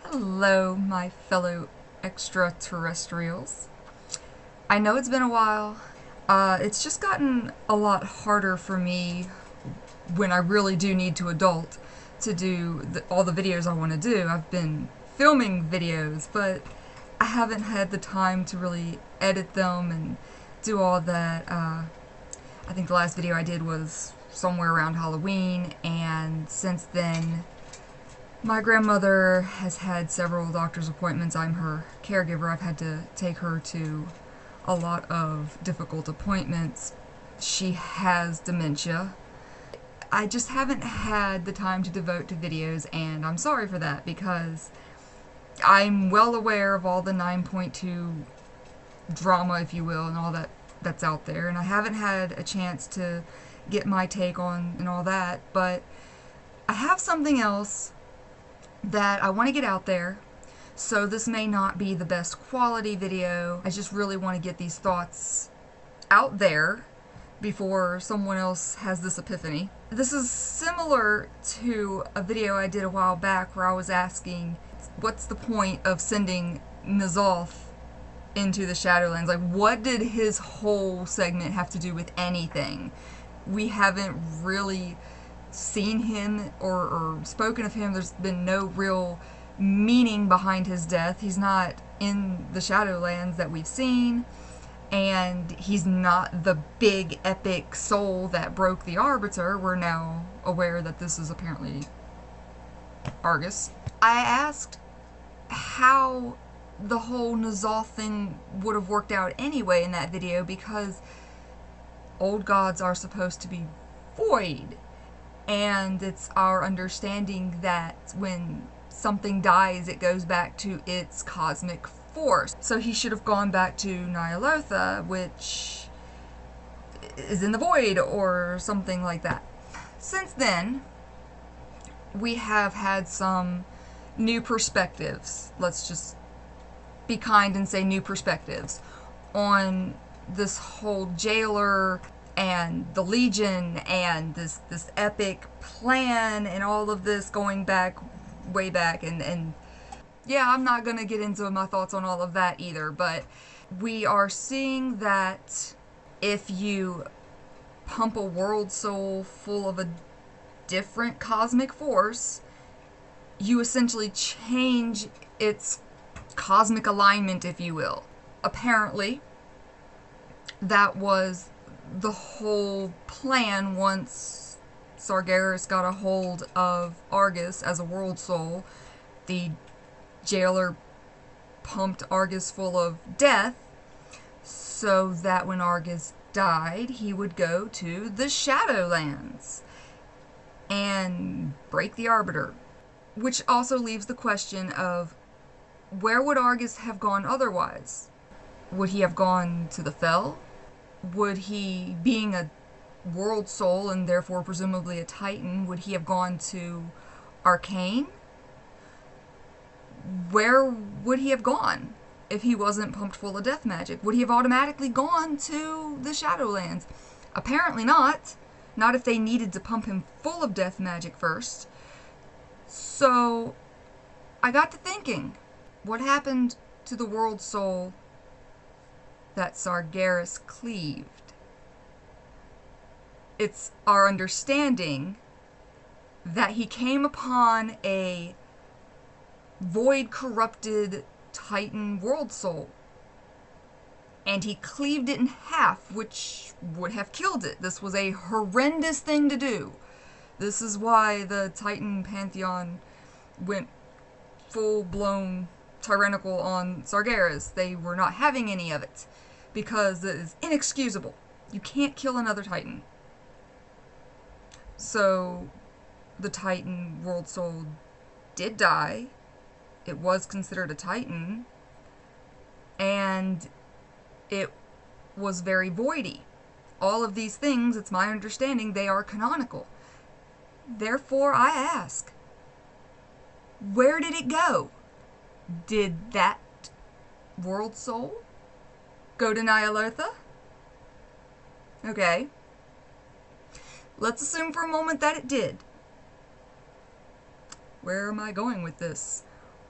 Hello, my fellow extraterrestrials. I know it's been a while. It's just gotten a lot harder for me when I really do need to adult to do all the videos I want to do. I've been filming videos, but I haven't had the time to really edit them and do all that. I think the last video I did was somewhere around Halloween, and since then my grandmother has had several doctor's appointments. I'm her caregiver. I've had to take her to a lot of difficult appointments. She has dementia. I just haven't had the time to devote to videos, and I'm sorry for that because I'm well aware of all the 9.2 drama, if you will, and all that's out there, and I haven't had a chance to get my take on and all that, but I have something else that I want to get out there. So this may not be the best quality video. I just really want to get these thoughts out there before someone else has this epiphany. This is similar to a video I did a while back where I was asking, what's the point of sending N'Zoth into the Shadowlands? Like, what did his whole segment have to do with anything? We haven't really seen him or spoken of him. There's been no real meaning behind his death. He's not in the Shadowlands that we've seen, and he's not the big epic soul that broke the Arbiter. We're now aware that this is apparently Argus. I asked how the whole N'Zoth thing would have worked out anyway in that video, because old gods are supposed to be void. And it's our understanding that when something dies, it goes back to its cosmic force. So he should have gone back to Ny'alotha, which is in the void, or something like that. Since then, we have had some new perspectives. Let's just be kind and say new perspectives on this whole jailer and the Legion and this epic plan and all of this going back, way back, and yeah, I'm not gonna get into my thoughts on all of that either, but we are seeing that if you pump a world soul full of a different cosmic force, you essentially change its cosmic alignment, if you will. Apparently, that was the whole plan once Sargaras got a hold of Argus as a world soul. The jailer pumped Argus full of death so that when Argus died, he would go to the Shadowlands and break the Arbiter. Which also leaves the question of, where would Argus have gone otherwise? Would he have gone to the Fell? Would he, being a world soul and therefore presumably a Titan, would he have gone to Arcane? Where would he have gone if he wasn't pumped full of death magic? Would he have automatically gone to the Shadowlands? Apparently not. Not if they needed to pump him full of death magic first. So I got to thinking, what happened to the world soul that Sargaras cleaved? It's our understanding that he came upon a void-corrupted Titan world soul, and he cleaved it in half, which would have killed it. This was a horrendous thing to do. This is why the Titan Pantheon went full-blown tyrannical on Sargaras. They were not having any of it, because it is inexcusable. You can't kill another Titan. So the Titan world soul did die. It was considered a Titan, and it was very voidy. All of these things, it's my understanding, they are canonical. Therefore, I ask, where did it go? Did that world soul go to Ny'alotha? Okay. Let's assume for a moment that it did. Where am I going with this?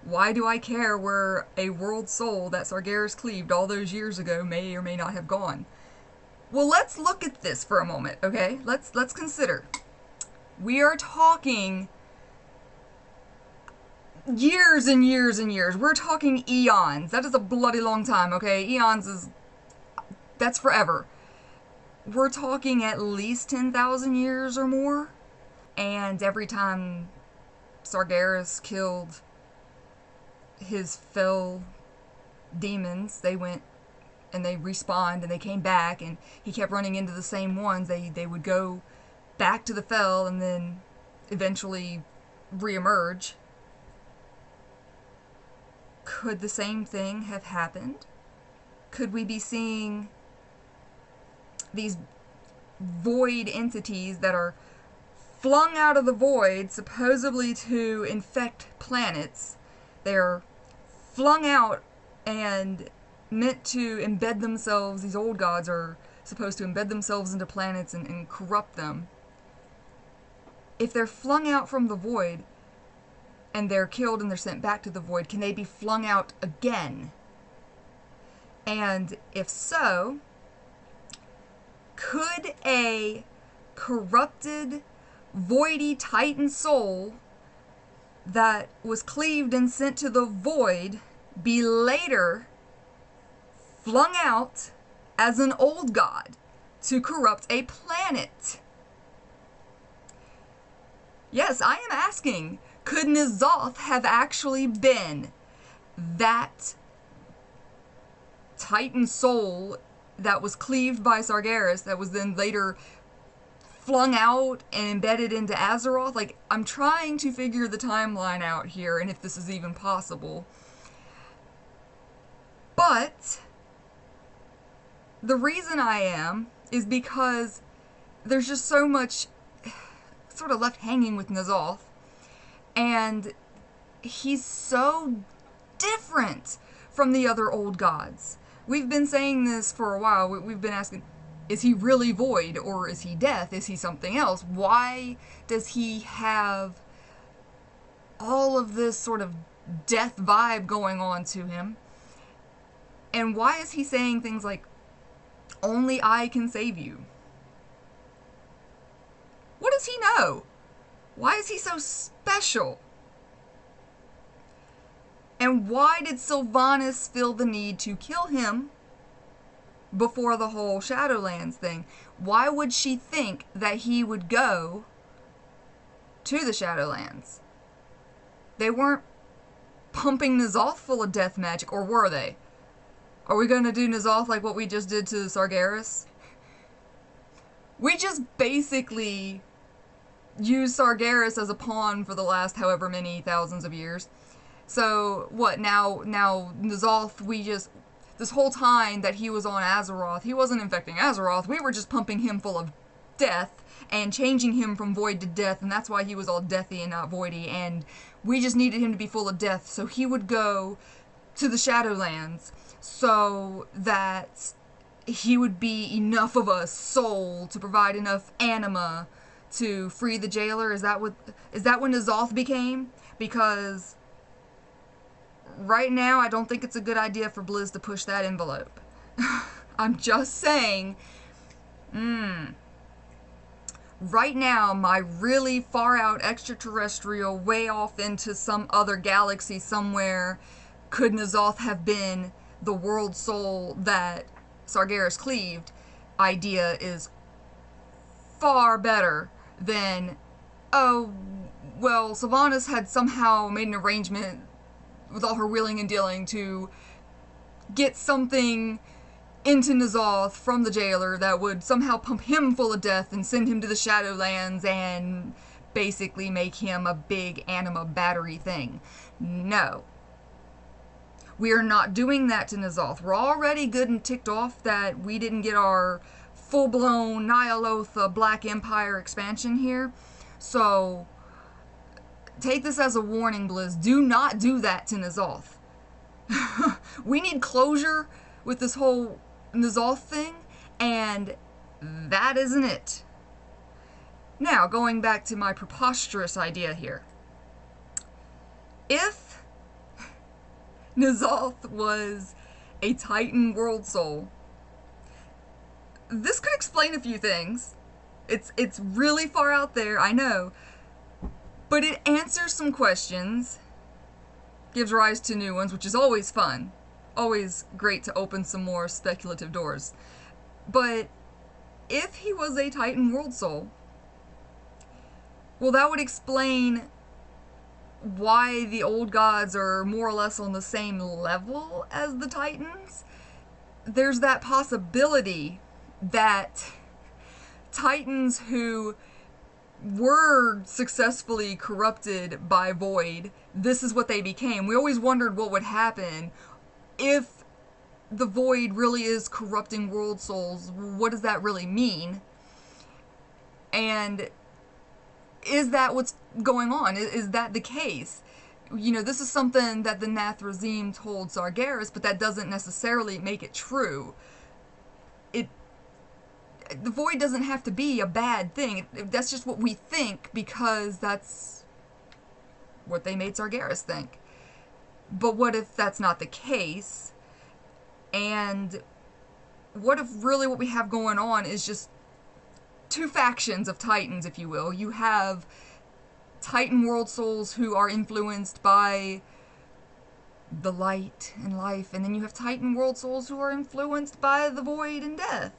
Why do I care where a world soul that Sargaras cleaved all those years ago may or may not have gone? Well, let's look at this for a moment, okay? Let's consider. We are talking years and years and years. We're talking eons. That is a bloody long time, okay? Eons is... that's forever. We're talking at least 10,000 years or more. And every time Sargaras killed his fell demons, they went and they respawned and they came back, and he kept running into the same ones. They would go back to the fell and then eventually reemerge. Could the same thing have happened? Could we be seeing these void entities that are flung out of the void, supposedly to infect planets? They're flung out and meant to embed themselves. These old gods are supposed to embed themselves into planets and corrupt them. If they're flung out from the void and they're killed and they're sent back to the void, can they be flung out again? And if so, could a corrupted, voidy titan soul that was cleaved and sent to the void be later flung out as an old god to corrupt a planet? Yes, I am asking, could N'Zoth have actually been that titan soul that was cleaved by Sargaras that was then later flung out and embedded into Azeroth? Like, I'm trying to figure the timeline out here and if this is even possible. But the reason I am is because there's just so much sort of left hanging with N'Zoth, and he's so different from the other old gods. We've been saying this for a while. We've been asking, is he really void, or is he death? Is he something else? Why does he have all of this sort of death vibe going on to him? And why is he saying things like, only I can save you? What does he know? Why is he so special? And why did Sylvanas feel the need to kill him before the whole Shadowlands thing? Why would she think that he would go to the Shadowlands? They weren't pumping N'Zoth full of death magic, or were they? Are we going to do N'Zoth like what we just did to Sargaras? We just basically used Sargaras as a pawn for the last however many thousands of years. So, what, now N'Zoth, this whole time that he was on Azeroth, he wasn't infecting Azeroth, we were just pumping him full of death and changing him from void to death, and that's why he was all deathy and not voidy, and we just needed him to be full of death, so he would go to the Shadowlands so that he would be enough of a soul to provide enough anima to free the jailer. Is that what N'Zoth became? Because right now, I don't think it's a good idea for Blizz to push that envelope. I'm just saying, right now, my really far out extraterrestrial, way off into some other galaxy somewhere, could N'Zoth have been the world soul that Sargaras cleaved idea is far better than, oh, well, Sylvanas had somehow made an arrangement with all her wheeling and dealing to get something into N'Zoth from the jailer that would somehow pump him full of death and send him to the Shadowlands and basically make him a big anima battery thing. No. We are not doing that to N'Zoth. We're already good and ticked off that we didn't get our full-blown Ny'alotha Black Empire expansion here. So take this as a warning, Blizz. Do not do that to N'Zoth. We need closure with this whole N'Zoth thing, and that isn't it. Now, going back to my preposterous idea here. If N'Zoth was a Titan world soul. This could explain a few things. It's really far out there, I know. But it answers some questions, gives rise to new ones, which is always fun. Always great to open some more speculative doors. But if he was a Titan world soul, well, that would explain why the old gods are more or less on the same level as the Titans. There's that possibility that Titans who were successfully corrupted by Void, this is what they became. We always wondered what would happen if the Void really is corrupting world souls. What does that really mean? And is that what's going on? Is that the case? You know, this is something that the Nathrazim told Sargaras, but that doesn't necessarily make it true. The Void doesn't have to be a bad thing. That's just what we think because that's what they made Sargaras think. But what if that's not the case? And what if really what we have going on is just two factions of Titans, if you will? You have Titan world souls who are influenced by the light and life, and then you have Titan world souls who are influenced by the void and death.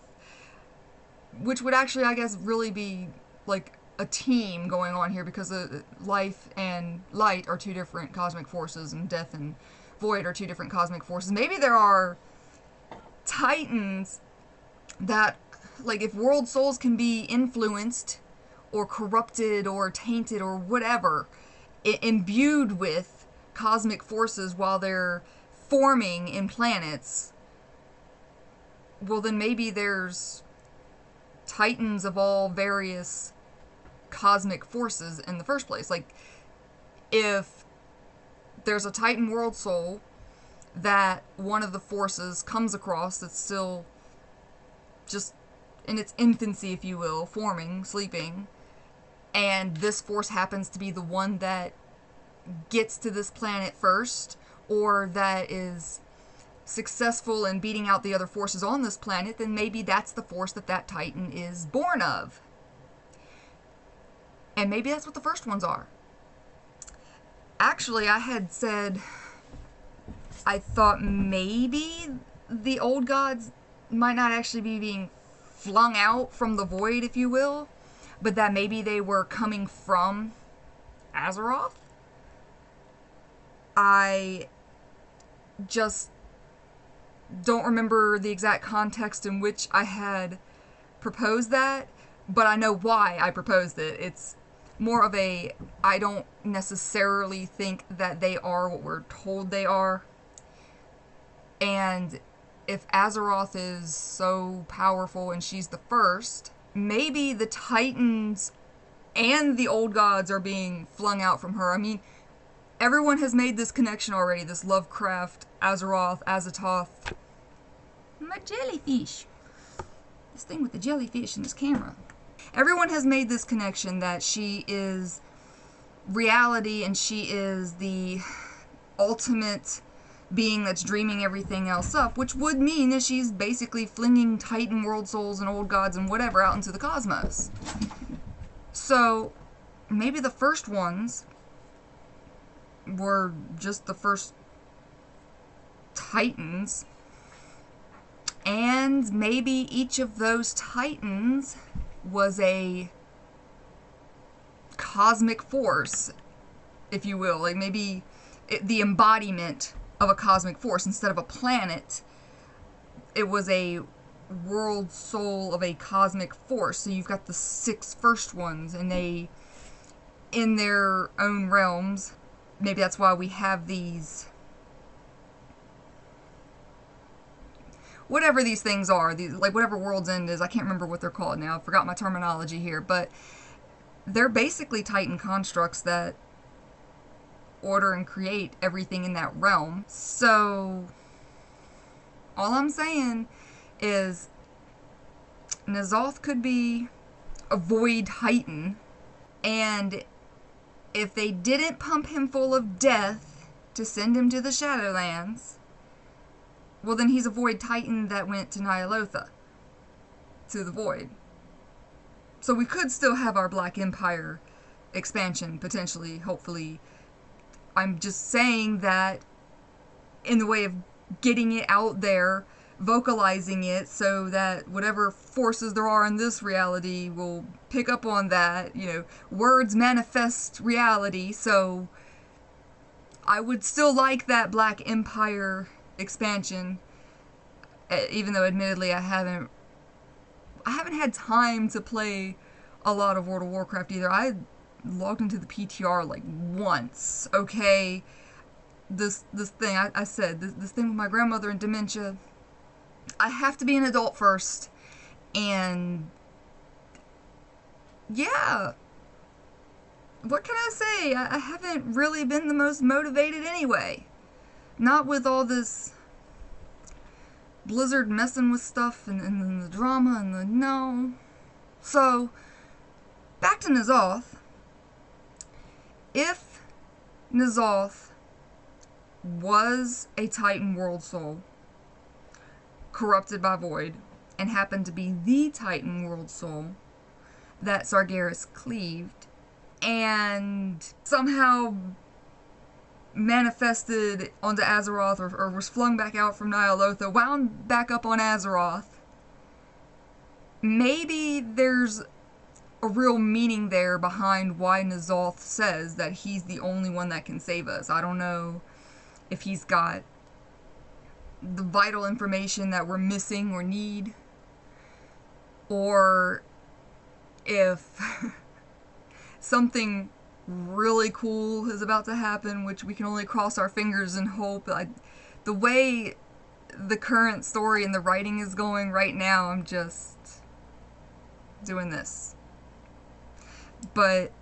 Which would actually, I guess, really be like a team going on here, because life and light are two different cosmic forces, and death and void are two different cosmic forces. Maybe there are Titans that, like, if world souls can be influenced or corrupted or tainted or whatever, imbued with cosmic forces while they're forming in planets, well, then maybe there's Titans of all various cosmic forces in the first place. Like, if there's a Titan world soul that one of the forces comes across that's still just in its infancy, if you will, forming, sleeping, and this force happens to be the one that gets to this planet first, or that is successful in beating out the other forces on this planet, then maybe that's the force that that Titan is born of. And maybe that's what the first ones are. Actually, I had said I thought maybe the old gods might not actually be being flung out from the void, if you will, but that maybe they were coming from Azeroth. I just don't remember the exact context in which I had proposed that, but I know why I proposed it. It's more of a, I don't necessarily think that they are what we're told they are. And if Azeroth is so powerful and she's the first, maybe the Titans and the old gods are being flung out from her. I mean, everyone has made this connection already, this Lovecraft, Azeroth, Azathoth. My jellyfish. This thing with the jellyfish in this camera. Everyone has made this connection that she is reality and she is the ultimate being that's dreaming everything else up, which would mean that she's basically flinging Titan world souls and old gods and whatever out into the cosmos. So maybe the first ones were just the first Titans, and maybe each of those Titans was a cosmic force, if you will. Like, maybe the embodiment of a cosmic force. Instead of a planet, it was a world soul of a cosmic force. So you've got the 6 first ones, and they, in their own realms, maybe that's why we have these, whatever these things are, these, like whatever World's End is, I can't remember what they're called now, I forgot my terminology here, but they're basically Titan constructs that order and create everything in that realm. So all I'm saying is N'Zoth could be a void Titan, and if they didn't pump him full of death to send him to the Shadowlands, well, then he's a Void Titan that went to Nyalotha, to the Void. So we could still have our Black Empire expansion, potentially, hopefully. I'm just saying that in the way of getting it out there, vocalizing it, so that whatever forces there are in this reality will pick up on that. You know, words manifest reality, so I would still like that Black Empire expansion, even though admittedly I haven't had time to play a lot of World of Warcraft either. I logged into the PTR like once, okay? This thing, I said, this thing with my grandmother and dementia, I have to be an adult first, and yeah, what can I say? I haven't really been the most motivated anyway. Not with all this Blizzard messing with stuff and the drama and the no. So, back to N'Zoth. If N'Zoth was a Titan world soul, corrupted by Void, and happened to be the Titan world soul that Sargaras cleaved, and somehow manifested onto Azeroth, or was flung back out from Nyalotha, wound back up on Azeroth, maybe there's a real meaning there behind why N'Zoth says that he's the only one that can save us. I don't know if he's got the vital information that we're missing or need, or if something really cool is about to happen, which we can only cross our fingers and hope. The way the current story and the writing is going right now, I'm just doing this. But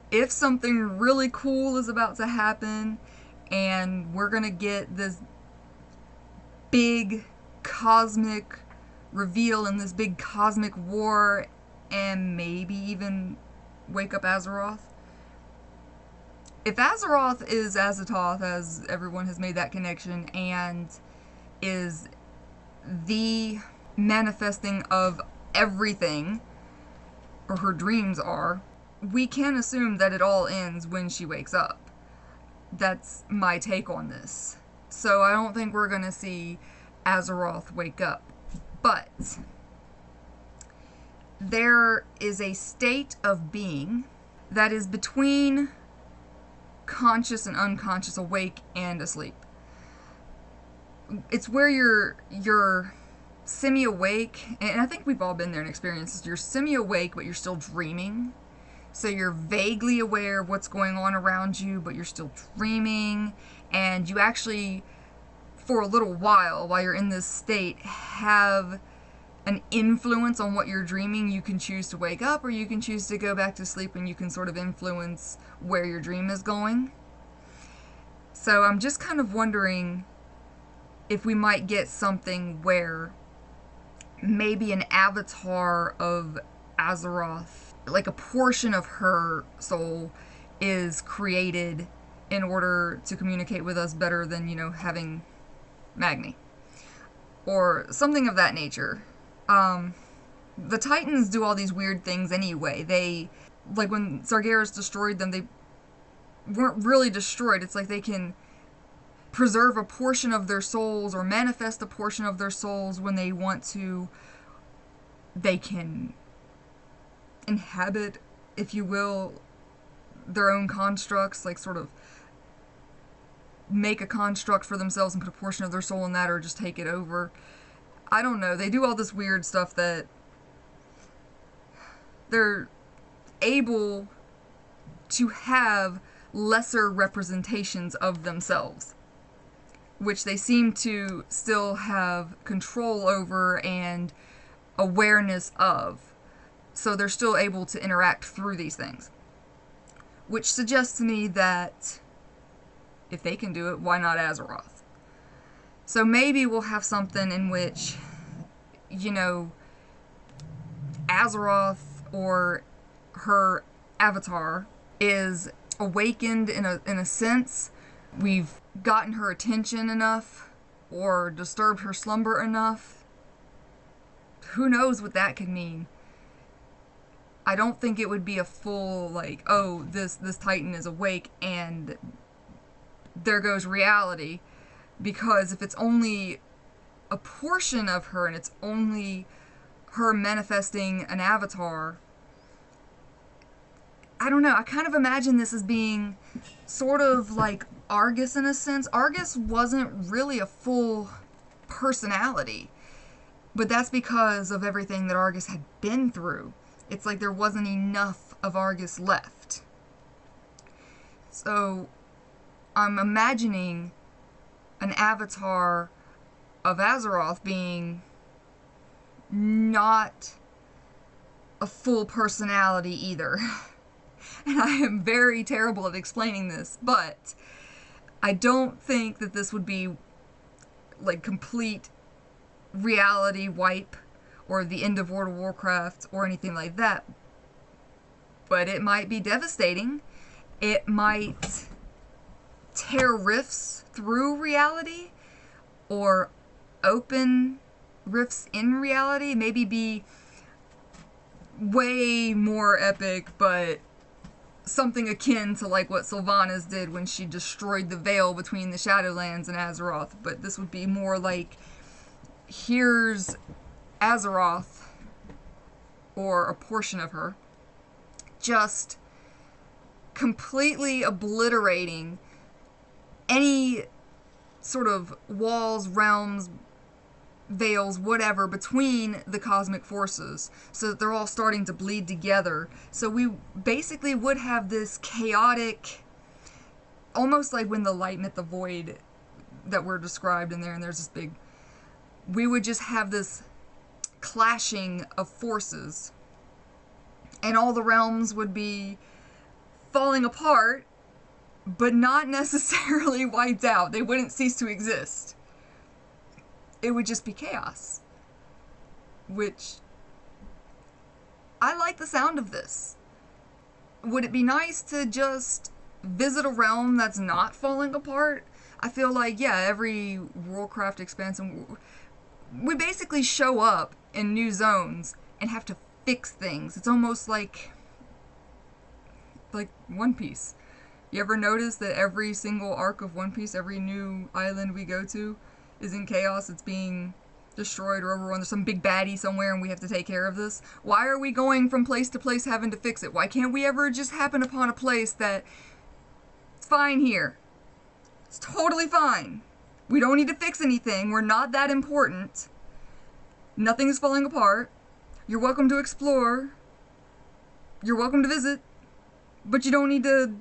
if something really cool is about to happen, and we're gonna get this big cosmic reveal and this big cosmic war, and maybe even wake up Azeroth. If Azeroth is Azathoth, as everyone has made that connection, and is the manifesting of everything, or her dreams are, we can assume that it all ends when she wakes up. That's my take on this. So I don't think we're gonna see Azeroth wake up. But there is a state of being that is between conscious and unconscious, awake and asleep. It's where you're semi-awake, and I think we've all been there and experienced this. You're semi-awake, but you're still dreaming. So you're vaguely aware of what's going on around you, but you're still dreaming, and you actually, for a little while you're in this state, have an influence on what you're dreaming. You can choose to wake up, or you can choose to go back to sleep, and you can sort of influence where your dream is going. So I'm just kind of wondering if we might get something where maybe an avatar of Azeroth, like a portion of her soul, is created in order to communicate with us better than, having Magni. Or something of that nature. The Titans do all these weird things anyway. They, like when Sargaras destroyed them, they weren't really destroyed. It's like they can preserve a portion of their souls or manifest a portion of their souls when they want to. They can inhabit, if you will, their own constructs, like sort of make a construct for themselves and put a portion of their soul in that, or just take it over. I don't know. They do all this weird stuff that they're able to have lesser representations of themselves, which they seem to still have control over and awareness of. So they're still able to interact through these things, which suggests to me that if they can do it, why not Azeroth? So maybe we'll have something in which, Azeroth or her avatar is awakened in a sense. We've gotten her attention enough or disturbed her slumber enough. Who knows what that could mean. I don't think it would be a full, like, oh, this Titan is awake and there goes reality. Because if it's only a portion of her and it's only her manifesting an avatar, I don't know, I kind of imagine this as being sort of like Argus in a sense. Argus wasn't really a full personality, but that's because of everything that Argus had been through. It's like there wasn't enough of Argus left. So I'm imagining an avatar of Azeroth being not a full personality either. And I am very terrible at explaining this, but I don't think that this would be like complete reality wipe or the end of World of Warcraft or anything like that. But it might be devastating. It might tear rifts through reality or open rifts in reality. Maybe be way more epic, but something akin to like what Sylvanas did when she destroyed the veil between the Shadowlands and Azeroth. But this would be more like, here's Azeroth, or a portion of her, just completely obliterating any sort of walls, realms, veils, whatever, between the cosmic forces, so that they're all starting to bleed together. So we basically would have this chaotic, almost like when the light met the void that were described in there, and there's this big, we would just have this clashing of forces, and all the realms would be falling apart, but not necessarily wiped out. They wouldn't cease to exist. It would just be chaos. Which, I like the sound of this. Would it be nice to just visit a realm that's not falling apart? I feel like, yeah, every Warcraft expansion, we basically show up in new zones and have to fix things. It's almost like One Piece. You ever notice that every single arc of One Piece, every new island we go to, is in chaos? It's being destroyed or overrun. There's some big baddie somewhere and we have to take care of this. Why are we going from place to place having to fix it? Why can't we ever just happen upon a place that it's fine here? It's totally fine. We don't need to fix anything. We're not that important. Nothing is falling apart. You're welcome to explore. You're welcome to visit. But you don't need to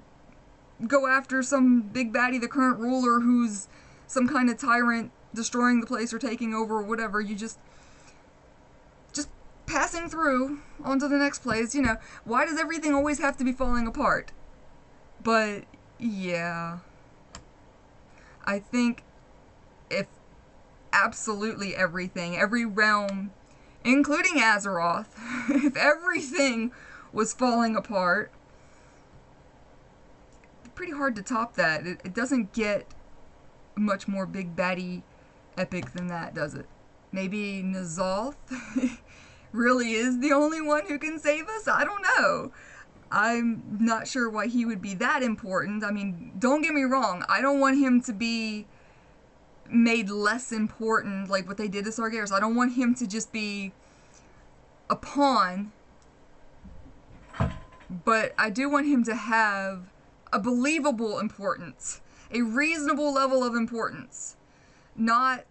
go after some big baddie, the current ruler, who's some kind of tyrant destroying the place or taking over or whatever. You just passing through onto the next place. You know, why does everything always have to be falling apart? But yeah, I think if absolutely everything, every realm, including Azeroth, if everything was falling apart, it's pretty hard to top that. It doesn't get much more big baddie epic than that, does it? Maybe N'Zoth really is the only one who can save us? I don't know. I'm not sure why he would be that important. I mean, don't get me wrong, I don't want him to be made less important like what they did to Sargaras. I don't want him to just be a pawn, but I do want him to have a believable importance, a reasonable level of importance. Not,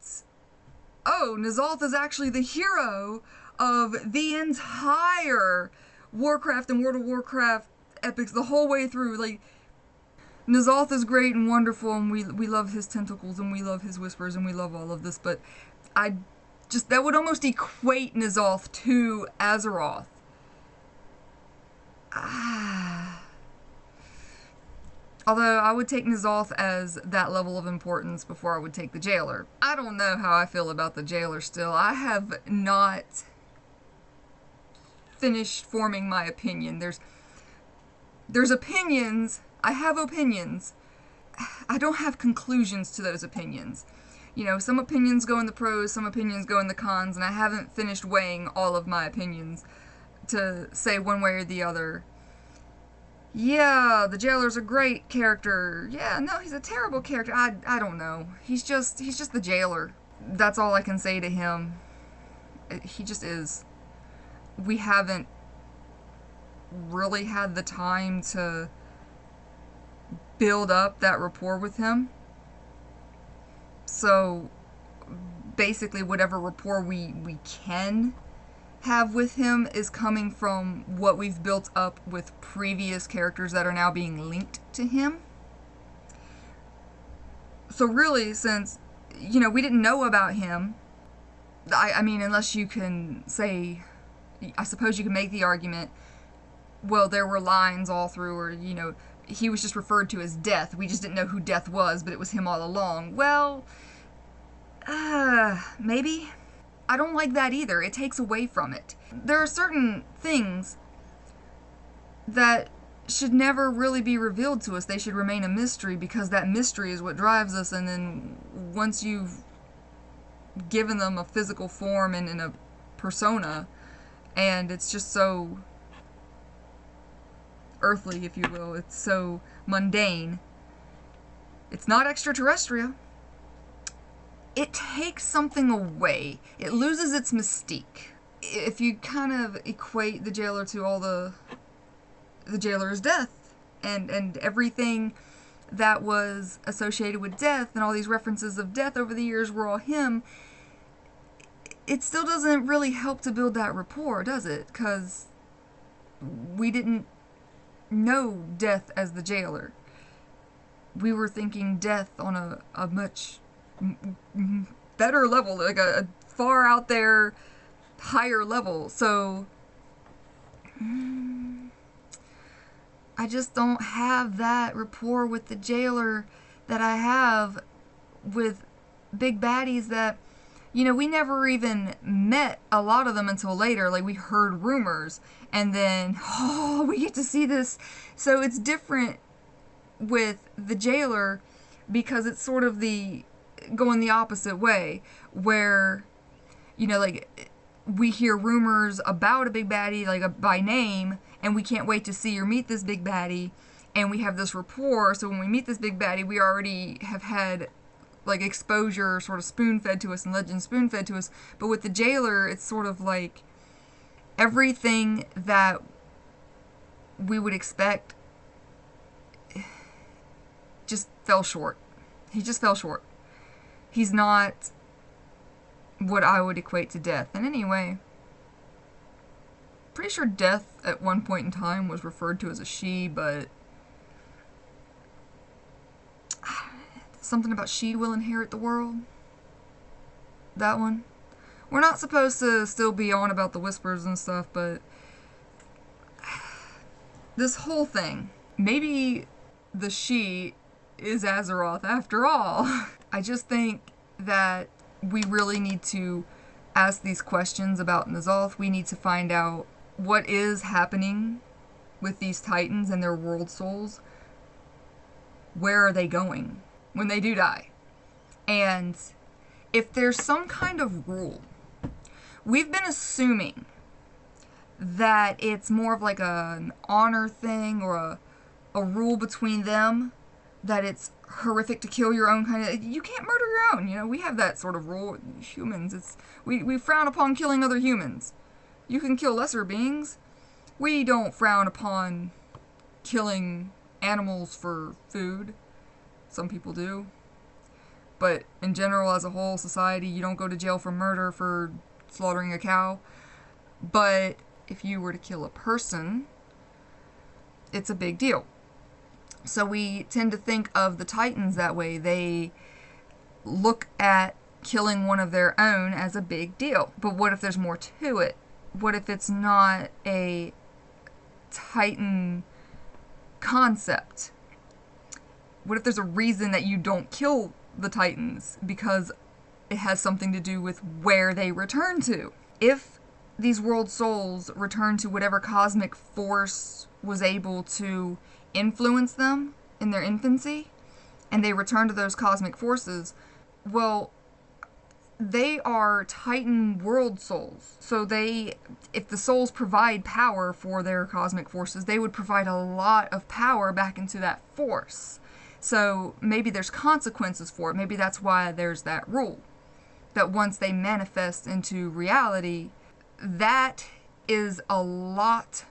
oh, N'Zoth is actually the hero of the entire Warcraft and World of Warcraft epics the whole way through. Like, N'Zoth is great and wonderful, and we love his tentacles, and we love his whispers, and we love all of this, but that would almost equate N'Zoth to Azeroth. Although I would take N'Zoth as that level of importance before I would take the Jailer. I don't know how I feel about the Jailer still. I have not finished forming my opinion. There's opinions. I have opinions. I don't have conclusions to those opinions. You know, some opinions go in the pros, some opinions go in the cons, and I haven't finished weighing all of my opinions to say one way or the other. Yeah, the jailer's a great character. Yeah, no, he's a terrible character. I don't know. He's just the jailer. That's all I can say to him. He just is. We haven't really had the time to build up that rapport with him. So basically whatever rapport we can have with him is coming from what we've built up with previous characters that are now being linked to him. So really, since, you know, we didn't know about him, I mean, unless you can say, I suppose you can make the argument, well, there were lines all through, or, you know, he was just referred to as Death. We just didn't know who Death was, but it was him all along. Well, maybe. I don't like that either. It takes away from it. There are certain things that should never really be revealed to us. They should remain a mystery, because that mystery is what drives us, and then once you've given them a physical form and in a persona, and it's just so earthly, if you will, it's so mundane, it's not extraterrestrial, it takes something away. It loses its mystique. If you kind of equate the jailer to all the jailer's death, and everything that was associated with death, and all these references of death over the years were all him, it still doesn't really help to build that rapport, does it? Because we didn't know Death as the jailer. We were thinking Death on a much better level, like a far out there, higher level. So I just don't have that rapport with the jailer that I have with big baddies that, you know, we never even met a lot of them until later. Like, we heard rumors, and then, oh, we get to see this. So it's different with the jailer, because it's sort of going the opposite way, where, you know, like, we hear rumors about a big baddie, like, by name, and we can't wait to see or meet this big baddie, and we have this rapport. So when we meet this big baddie, we already have had, like, exposure sort of spoon-fed to us and legend spoon-fed to us. But with the jailer, it's sort of like everything that we would expect just fell short. He just fell short. He's not what I would equate to Death. And anyway, pretty sure Death at one point in time was referred to as a she, but something about she will inherit the world. That one. We're not supposed to still be on about the whispers and stuff, but this whole thing, maybe the she is Azeroth after all. I just think that we really need to ask these questions about N'Zoth. We need to find out what is happening with these Titans and their world souls. Where are they going when they do die? And if there's some kind of rule, we've been assuming that it's more of like an honor thing, or a rule between them, that it's horrific to kill your own kind of, you can't murder your own, you know, we have that sort of rule. Humans, we frown upon killing other humans. You can kill lesser beings. We don't frown upon killing animals for food. Some people do. But in general, as a whole society, you don't go to jail for murder for slaughtering a cow. But if you were to kill a person, it's a big deal. So we tend to think of the Titans that way. They look at killing one of their own as a big deal. But what if there's more to it? What if it's not a Titan concept? What if there's a reason that you don't kill the Titans? Because it has something to do with where they return to. If these world souls return to whatever cosmic force was able to influence them in their infancy, and they return to those cosmic forces, well, they are Titan world souls. So if the souls provide power for their cosmic forces, they would provide a lot of power back into that force. So maybe there's consequences for it. Maybe that's why there's that rule. That once they manifest into reality, that is a lot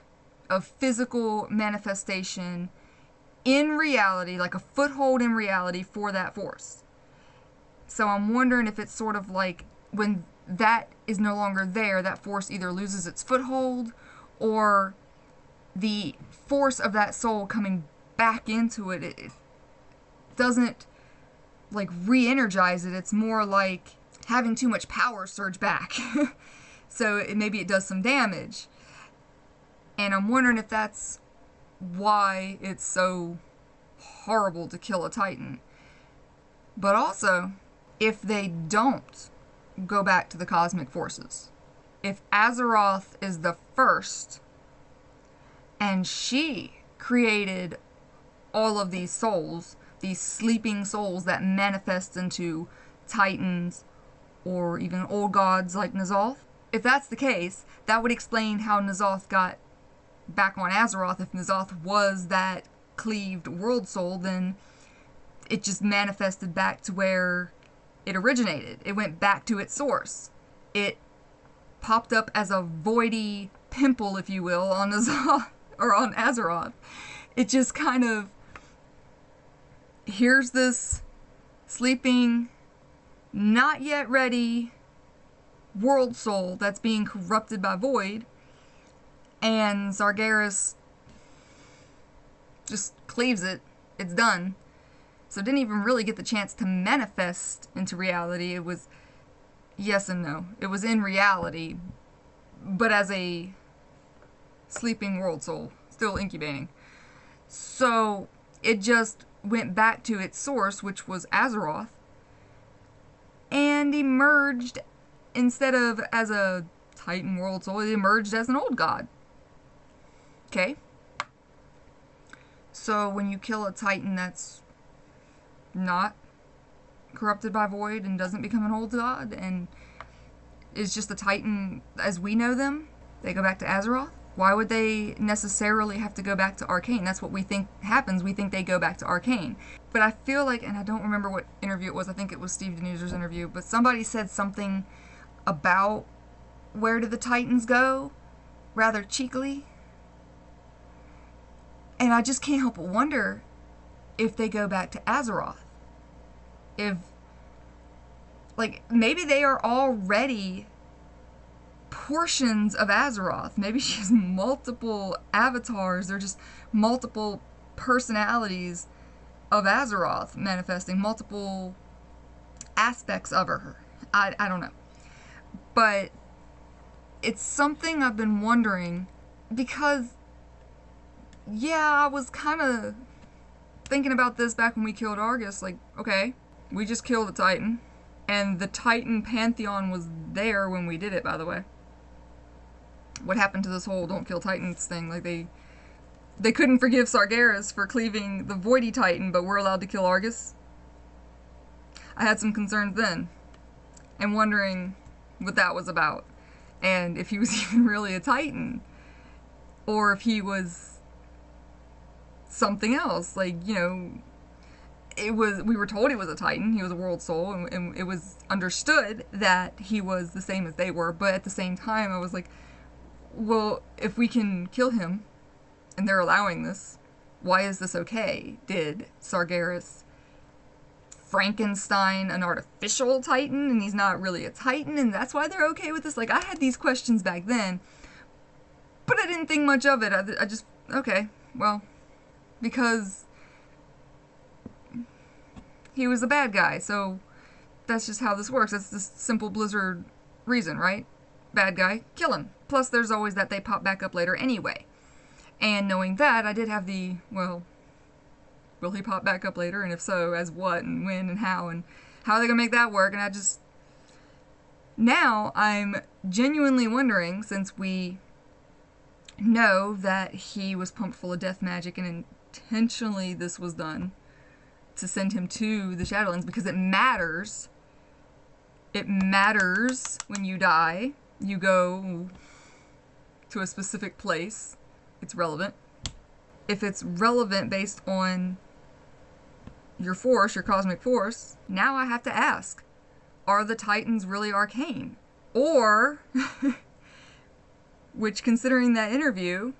of physical manifestation in reality, like a foothold in reality for that force. So I'm wondering if it's sort of like when that is no longer there, that force either loses its foothold, or the force of that soul coming back into it, it doesn't like re-energize it. It's more like having too much power surge back. So maybe it does some damage. And I'm wondering if that's why it's so horrible to kill a Titan. But also, if they don't go back to the cosmic forces, if Azeroth is the first, and she created all of these souls, these sleeping souls that manifest into Titans or even old gods like N'Zoth, if that's the case, that would explain how N'Zoth got back on Azeroth. If N'Zoth was that cleaved world soul, then it just manifested back to where it originated. It went back to its source. It popped up as a voidy pimple, if you will, on N'Zoth or on Azeroth. It just kind of, here's this sleeping, not yet ready world soul that's being corrupted by void, and Sargaras just cleaves it. It's done. So it didn't even really get the chance to manifest into reality. It was yes and no. It was in reality, but as a sleeping world soul, still incubating. So it just went back to its source, which was Azeroth, and emerged, instead of as a Titan world soul, it emerged as an old god. Okay? So when you kill a Titan that's not corrupted by void and doesn't become an old god and is just a Titan as we know them, they go back to Azeroth. Why would they necessarily have to go back to Arcane? That's what we think happens. We think they go back to Arcane. But I feel like, and I don't remember what interview it was, I think it was Steve Denuser's interview, but somebody said something about where do the Titans go, rather cheekily. And I just can't help but wonder if they go back to Azeroth. If, like, maybe they are already portions of Azeroth. Maybe she has multiple avatars. They're just multiple personalities of Azeroth manifesting, multiple aspects of her. I don't know. But it's something I've been wondering, because, yeah, I was kind of thinking about this back when we killed Argus. Like, okay, we just killed a Titan, and the Titan Pantheon was there when we did it, by the way. What happened to this whole don't kill Titans thing? Like, they couldn't forgive Sargaras for cleaving the Voidy Titan, but we're allowed to kill Argus? I had some concerns then, and wondering what that was about, and if he was even really a Titan, or if he was something else. Like, you know, we were told he was a Titan, he was a world soul, and it was understood that he was the same as they were, but at the same time I was like, well, if we can kill him, and they're allowing this, why is this okay? Did Sargaras Frankenstein an artificial Titan, and he's not really a Titan, and that's why they're okay with this? Like, I had these questions back then, but I didn't think much of it. I just, okay, well, because he was a bad guy, so that's just how this works. That's the simple Blizzard reason, right? Bad guy, kill him. Plus, there's always that they pop back up later anyway. And knowing that, I did have the, well, will he pop back up later? And if so, as what, and when, and how are they gonna make that work? And I just, now I'm genuinely wondering, since we know that he was pumped full of death magic and intentionally this was done, to send him to the Shadowlands because it matters. It matters when you die. You go to a specific place. It's relevant. If it's relevant based on your force, your cosmic force, now I have to ask, are the Titans really arcane? Or, which considering that interview,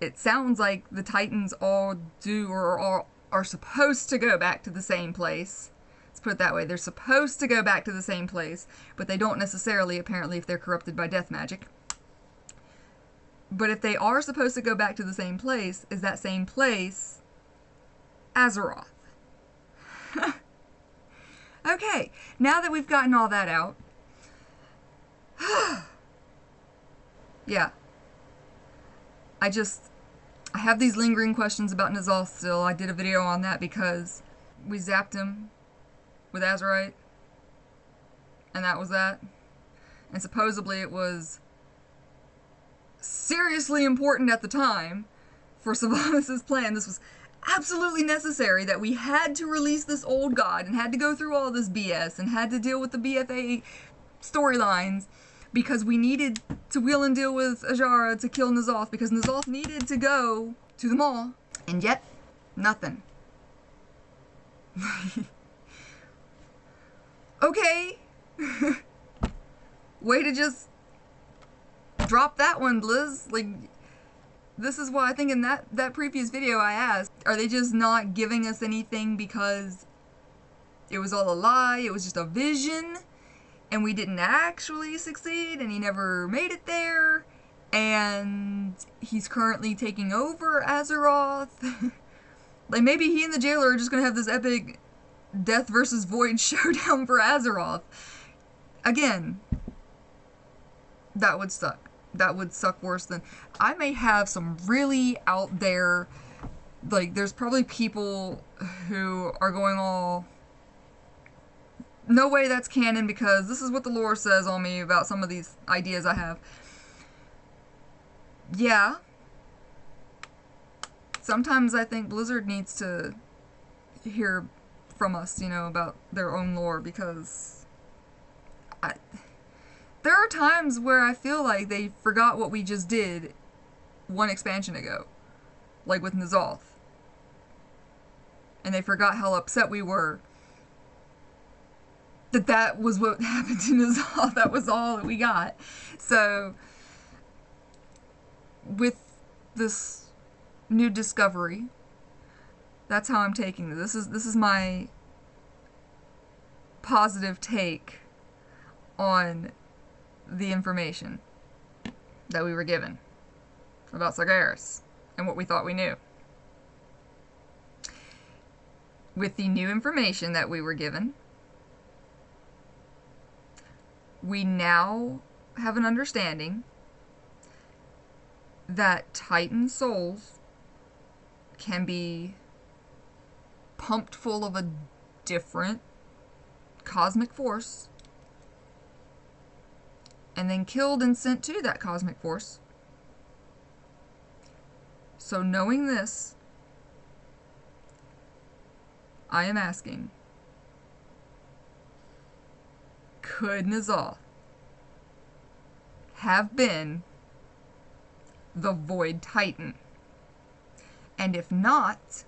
it sounds like the Titans all do or are supposed to go back to the same place. Let's put it that way. They're supposed to go back to the same place, but they don't necessarily, apparently, if they're corrupted by death magic. But if they are supposed to go back to the same place, is that same place Azeroth? Okay, now that we've gotten all that out, yeah, I have these lingering questions about N'Zoth still. I did a video on that because we zapped him with Azerite, and that was that. And supposedly it was seriously important at the time for Sylvanas' plan. This was absolutely necessary, that we had to release this old god and had to go through all this BS and had to deal with the BFA storylines because we needed to wheel and deal with Ajara to kill N'Zoth because N'Zoth needed to go to the mall, and yet nothing. Okay. Way to just drop that one, Liz. Like, this is why I think in that previous video I asked, are they just not giving us anything because it was all a lie, it was just a vision, and we didn't actually succeed, and he never made it there, and he's currently taking over Azeroth? Like, maybe he and the jailer are just gonna have this epic Death versus Void showdown for Azeroth. Again, that would suck. That would suck worse than... I may have some really out there... Like, there's probably people who are going all... No way that's canon because this is what the lore says on me about some of these ideas I have. Yeah. Sometimes I think Blizzard needs to hear from us, you know, about their own lore because... There are times where I feel like they forgot what we just did one expansion ago. Like with N'Zoth. And they forgot how upset we were that was what happened to N'Zoth. That was all that we got. So, with this new discovery, that's how I'm taking this. This is my positive take on the information that we were given about Sagaras and what we thought we knew. With the new information that we were given, we now have an understanding that Titan souls can be pumped full of a different cosmic force and then killed and sent to that cosmic force. So knowing this, I am asking, could N'Zoth have been the Void Titan? And if not,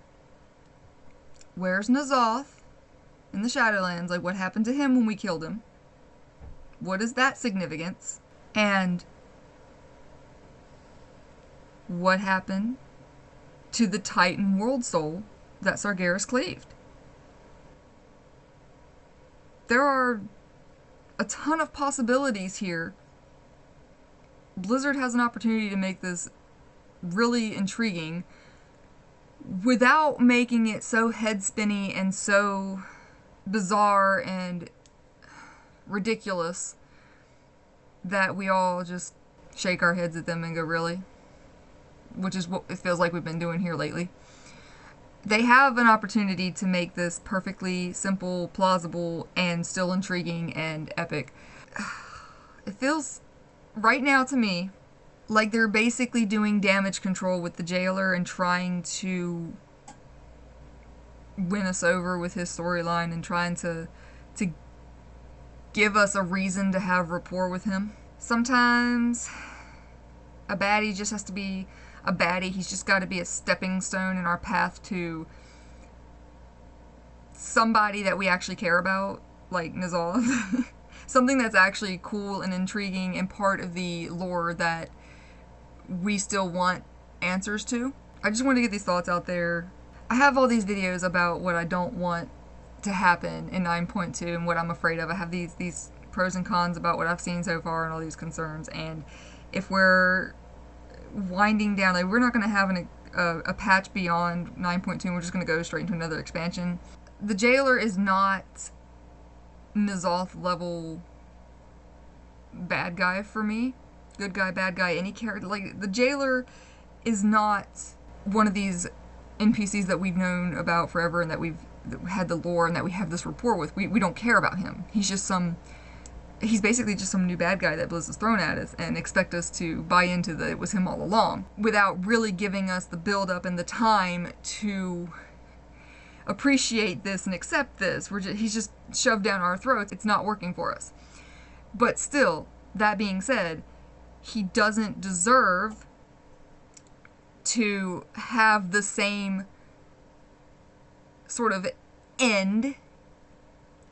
where's N'Zoth in the Shadowlands? Like, what happened to him when we killed him? What is that significance? And what happened to the Titan world soul that Sargaras cleaved? There are a ton of possibilities here. Blizzard has an opportunity to make this really intriguing without making it so head-spinny and so bizarre and ridiculous that we all just shake our heads at them and go, really? Which is what it feels like we've been doing here lately. They have an opportunity to make this perfectly simple, plausible, and still intriguing and epic. It feels, right now to me, like they're basically doing damage control with the jailer and trying to win us over with his storyline and trying to give us a reason to have rapport with him. Sometimes a baddie just has to be a baddie. He's just got to be a stepping stone in our path to somebody that we actually care about, like N'Zoth. Something that's actually cool and intriguing and part of the lore that we still want answers to. I just wanted to get these thoughts out there. I have all these videos about what I don't want to happen in 9.2 and what I'm afraid of. I have these pros and cons about what I've seen so far and all these concerns. And if we're winding down, like, we're not going to have a patch beyond 9.2 and we're just going to go straight into another expansion. The Jailer is not N'Zoth level bad guy for me. Good guy, bad guy, any character. Like, the Jailer is not one of these NPCs that we've known about forever and that we've had the lore and that we have this rapport with. We don't care about him. He's basically just some new bad guy that Blizz has thrown at us and expect us to buy into that it was him all along without really giving us the build up and the time to appreciate this and accept this. He's just shoved down our throats. It's not working for us. But still, that being said, he doesn't deserve to have the same sort of end,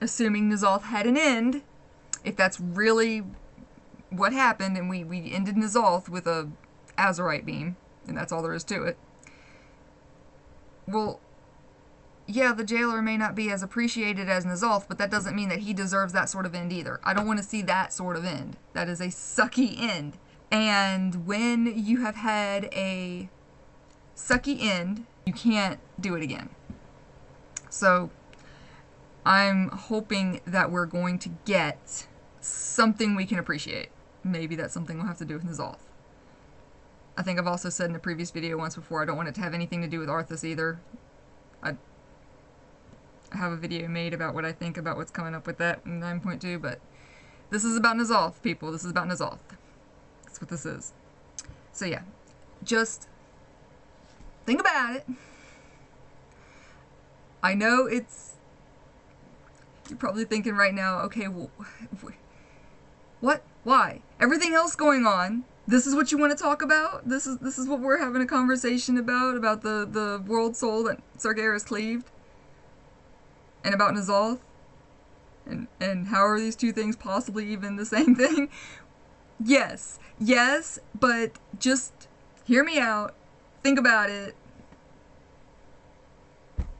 assuming N'Zoth had an end, if that's really what happened and we ended N'Zoth with a Azurite beam, and that's all there is to it. Well, yeah, the Jailer may not be as appreciated as N'Zoth, but that doesn't mean that he deserves that sort of end either. I don't want to see that sort of end. That is a sucky end. And when you have had a sucky end, you can't do it again. So I'm hoping that we're going to get something we can appreciate. Maybe that's something we'll have to do with N'Zoth. I think I've also said in a previous video once before, I don't want it to have anything to do with Arthas either. I have a video made about what I think about what's coming up with that in 9.2, but this is about N'Zoth, people. This is about N'Zoth. That's what this is. So yeah, just think about it. I know you're probably thinking right now, okay, well, what? Why? Everything else going on, this is what you want to talk about? This is what we're having a conversation about the world soul that Sargaras cleaved? And about N'Zoth? And how are these two things possibly even the same thing? Yes, but just hear me out. Think about it.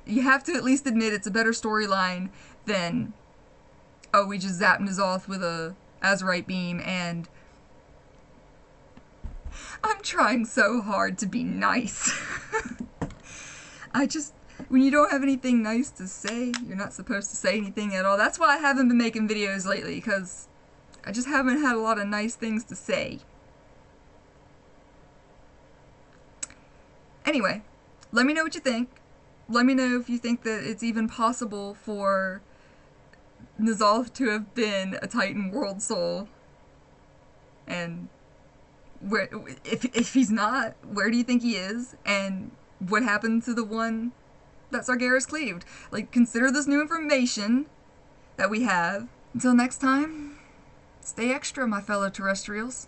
You have to at least admit it's a better storyline than, oh, we just zapped N'Zoth with a Azurite beam and... I'm trying so hard to be nice. When you don't have anything nice to say, you're not supposed to say anything at all. That's why I haven't been making videos lately, because I just haven't had a lot of nice things to say. Anyway, let me know what you think. Let me know if you think that it's even possible for N'Zoth to have been a Titan world soul. And if he's not, where do you think he is? And what happened to the one that Sargaras cleaved? Like, consider this new information that we have. Until next time, stay extra, my fellow terrestrials.